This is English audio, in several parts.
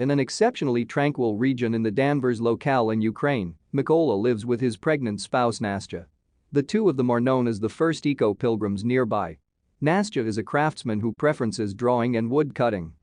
In an exceptionally tranquil region in the Danvers locale in Ukraine, Mykola lives with his pregnant spouse Nastya. The two of them are known as the first eco-pilgrims nearby. Nastya is a craftsman who preferences drawing and wood cutting.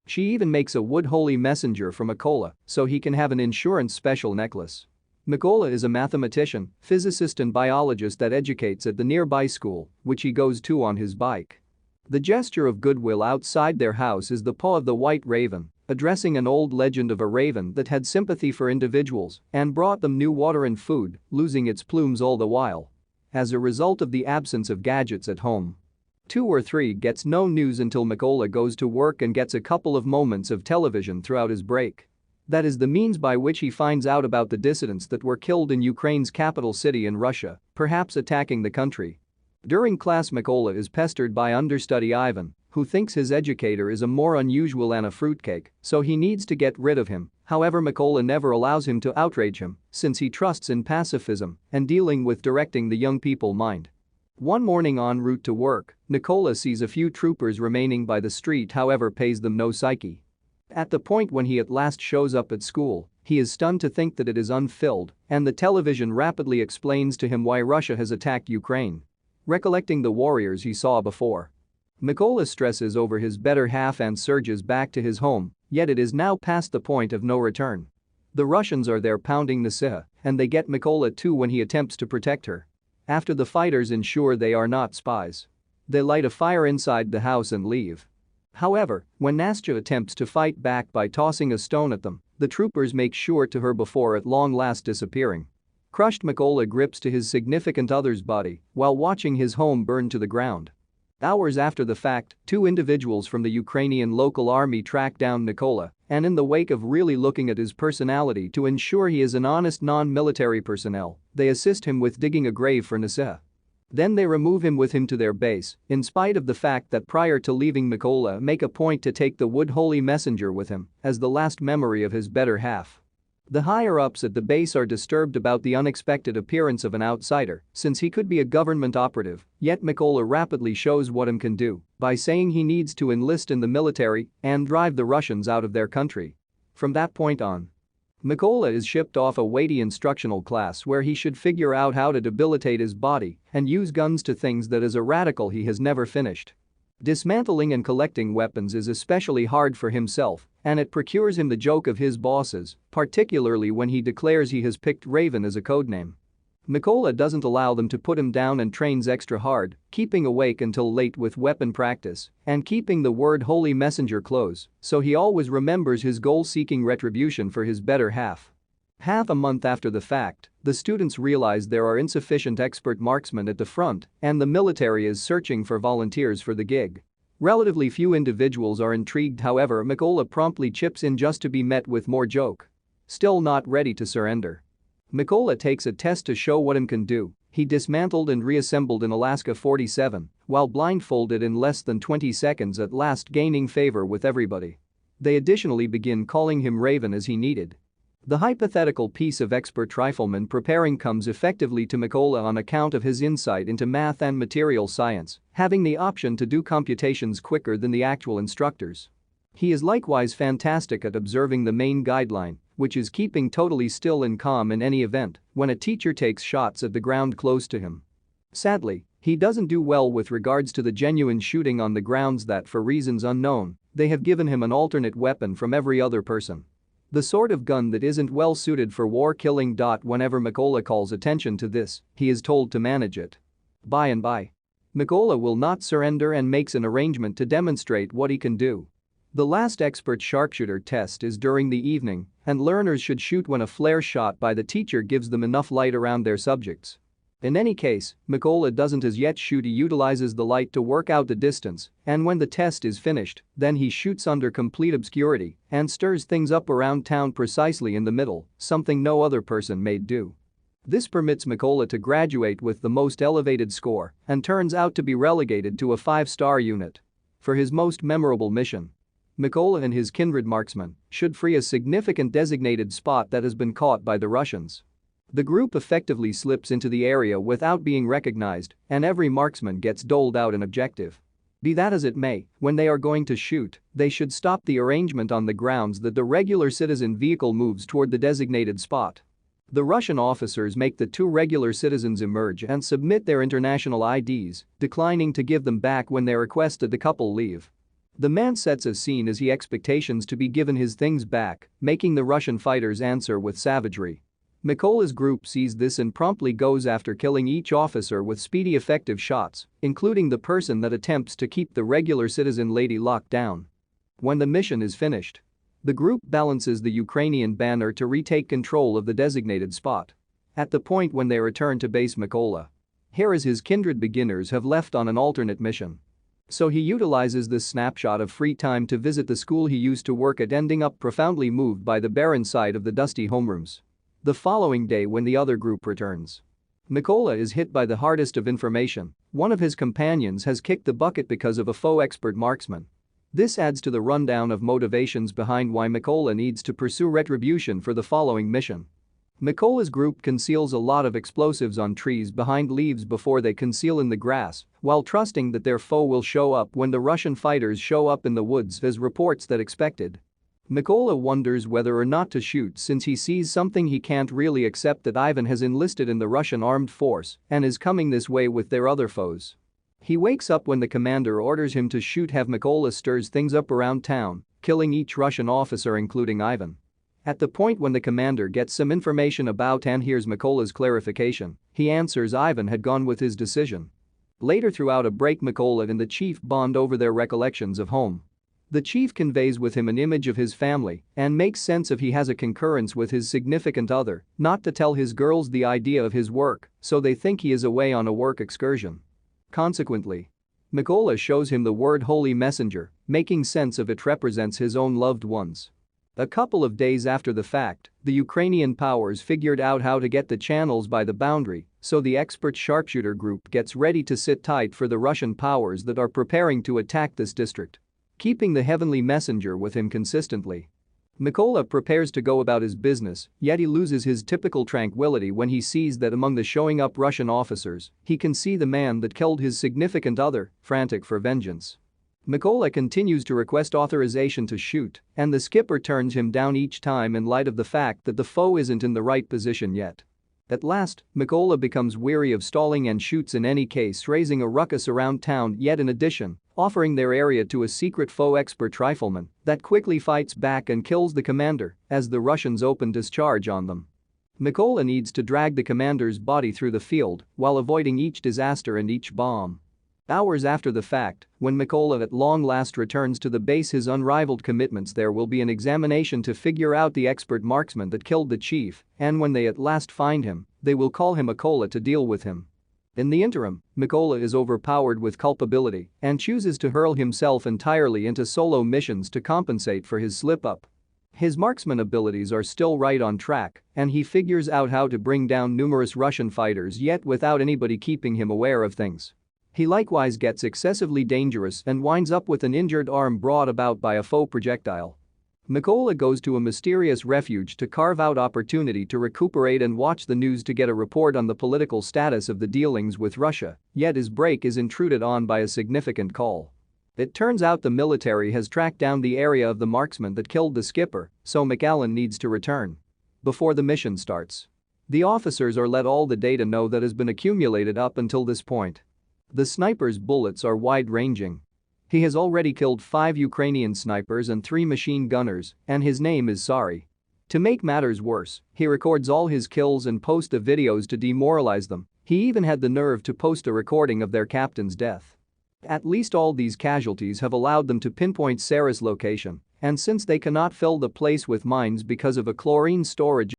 She even makes a wood holy messenger for Mykola so he can have an insurance special necklace. Mykola is a mathematician, physicist and biologist that educates at the nearby school, which he goes to on his bike. The gesture of goodwill outside their house is the paw of the white raven, addressing an old legend of a raven that had sympathy for individuals and brought them new water and food, losing its plumes all the while. As a result of the absence of gadgets at home. 2 or 3 gets no news until Mykola goes to work and gets a couple of moments of television throughout his break. That is the means by which he finds out about the dissidents that were killed in Ukraine's capital city in Russia, perhaps attacking the country. During class, Mykola is pestered by understudy Ivan, who thinks his educator is a more unusual and a fruitcake, so he needs to get rid of him. However, Mykola never allows him to outrage him since he trusts in pacifism and dealing with directing the young people mind. One morning en route to work, Mykola sees a few troopers remaining by the street, however pays them no psyche. At the point when he at last shows up at school, he is stunned to think that it is unfilled, and the television rapidly explains to him why Russia has attacked Ukraine. Recollecting the warriors he saw before. Mykola stresses over his better half and surges back to his home, yet it is now past the point of no return. The Russians are there pounding Nasiha, and they get Mykola too when he attempts to protect her. After the fighters ensure they are not spies. They light a fire inside the house and leave. However, when Nastya attempts to fight back by tossing a stone at them, the troopers make sure to her before at long last disappearing. Crushed, Mykola grips to his significant other's body while watching his home burn to the ground. Hours after the fact, 2 individuals from the Ukrainian local army track down Mykola, and in the wake of really looking at his personality to ensure he is an honest non-military personnel, they assist him with digging a grave for Nasiha. Then they remove him with him to their base, in spite of the fact that prior to leaving, Mykola make a point to take the wood holy messenger with him as the last memory of his better half. The higher-ups at the base are disturbed about the unexpected appearance of an outsider, since he could be a government operative, yet Mykola rapidly shows what he can do by saying he needs to enlist in the military and drive the Russians out of their country. From that point on, Mykola is shipped off a weighty instructional class where he should figure out how to debilitate his body and use guns to things that as a radical he has never finished. Dismantling and collecting weapons is especially hard for himself, and it procures him the joke of his bosses, particularly when he declares he has picked Raven as a codename. Mykola doesn't allow them to put him down and trains extra hard, keeping awake until late with weapon practice and keeping the word holy messenger close, so he always remembers his goal-seeking retribution for his better half. Half a month after the fact, the students realize there are insufficient expert marksmen at the front and the military is searching for volunteers for the gig. Relatively few individuals are intrigued, however Mykola promptly chips in just to be met with more joke. Still not ready to surrender. Mykola takes a test to show what he can do. He dismantled and reassembled an Alaska 47 while blindfolded in less than 20 seconds, at last gaining favor with everybody. They additionally begin calling him Raven as he needed. The hypothetical piece of expert rifleman preparing comes effectively to Mykola on account of his insight into math and material science, having the option to do computations quicker than the actual instructors. He is likewise fantastic at observing the main guideline, which is keeping totally still and calm in any event when a teacher takes shots at the ground close to him. Sadly, he doesn't do well with regards to the genuine shooting on the grounds that, for reasons unknown, they have given him an alternate weapon from every other person. The sort of gun that isn't well suited for war killing. Whenever Mykola calls attention to this, he is told to manage it. By and by, Mykola will not surrender and makes an arrangement to demonstrate what he can do. The last expert sharpshooter test is during the evening, and learners should shoot when a flare shot by the teacher gives them enough light around their subjects. In any case, Mykola doesn't as yet shoot. He utilizes the light to work out the distance, and when the test is finished, then he shoots under complete obscurity and stirs things up around town precisely in the middle, something no other person may do. This permits Mykola to graduate with the most elevated score and turns out to be relegated to a 5-star unit. For his most memorable mission, Mykola and his kindred marksmen should free a significant designated spot that has been caught by the Russians. The group effectively slips into the area without being recognized, and every marksman gets doled out an objective. Be that as it may, when they are going to shoot, they should stop the arrangement on the grounds that the regular citizen vehicle moves toward the designated spot. The Russian officers make the two regular citizens emerge and submit their international IDs, declining to give them back when they request that the couple leave. The man sets a scene as he expectations to be given his things back, making the Russian fighters answer with savagery. Mykola's group sees this and promptly goes after killing each officer with speedy effective shots, including the person that attempts to keep the regular citizen lady locked down. When the mission is finished, the group balances the Ukrainian banner to retake control of the designated spot. At the point when they return to base Mykola, here is his kindred beginners have left on an alternate mission. So he utilizes this snapshot of free time to visit the school he used to work at, ending up profoundly moved by the barren sight of the dusty homerooms. The following day when the other group returns, Mykola is hit by the hardest of information. One of his companions has kicked the bucket because of a faux expert marksman. This adds to the rundown of motivations behind why Mykola needs to pursue retribution for the following mission. Mykola's group conceals a lot of explosives on trees behind leaves before they conceal in the grass, while trusting that their foe will show up when the Russian fighters show up in the woods as reports that expected. Mykola wonders whether or not to shoot since he sees something he can't really accept, that Ivan has enlisted in the Russian armed force and is coming this way with their other foes. He wakes up when the commander orders him to shoot. Mykola stirs things up around town, killing each Russian officer including Ivan. At the point when the commander gets some information about and hears Mykola's clarification, he answers Ivan had gone with his decision. Later throughout a break, Mykola and the chief bond over their recollections of home. The chief conveys with him an image of his family and makes sense of he has a concurrence with his significant other not to tell his girls the idea of his work, so they think he is away on a work excursion. Consequently, Mykola shows him the word holy messenger, making sense of it represents his own loved ones. A couple of days after the fact, the Ukrainian powers figured out how to get the channels by the boundary, so the expert sharpshooter group gets ready to sit tight for the Russian powers that are preparing to attack this district, keeping the heavenly messenger with him consistently. Mykola prepares to go about his business, yet he loses his typical tranquility when he sees that among the showing up Russian officers, he can see the man that killed his significant other, frantic for vengeance. Mykola continues to request authorization to shoot, and the skipper turns him down each time in light of the fact that the foe isn't in the right position yet. At last, Mykola becomes weary of stalling and shoots in any case, raising a ruckus around town, yet in addition, offering their area to a secret foe expert rifleman that quickly fights back and kills the commander as the Russians open discharge on them. Mykola needs to drag the commander's body through the field while avoiding each disaster and each bomb. Hours after the fact, when Mykola at long last returns to the base, his unrivaled commitments there will be an examination to figure out the expert marksman that killed the chief, and when they at last find him, they will call him Mykola to deal with him. In the interim, Mykola is overpowered with culpability and chooses to hurl himself entirely into solo missions to compensate for his slip-up. His marksman abilities are still right on track, and he figures out how to bring down numerous Russian fighters, yet without anybody keeping him aware of things. He likewise gets excessively dangerous and winds up with an injured arm brought about by a faux projectile. Mykola goes to a mysterious refuge to carve out opportunity to recuperate and watch the news to get a report on the political status of the dealings with Russia, yet his break is intruded on by a significant call. It turns out the military has tracked down the area of the marksman that killed the skipper, so McAllen needs to return before the mission starts. The officers are let all the data know that has been accumulated up until this point. The sniper's bullets are wide-ranging. He has already killed 5 Ukrainian snipers and 3 machine gunners, and his name is Sari. To make matters worse, he records all his kills and posts the videos to demoralize them. He even had the nerve to post a recording of their captain's death. At least all these casualties have allowed them to pinpoint Sarah's location, and since they cannot fill the place with mines because of a chlorine storage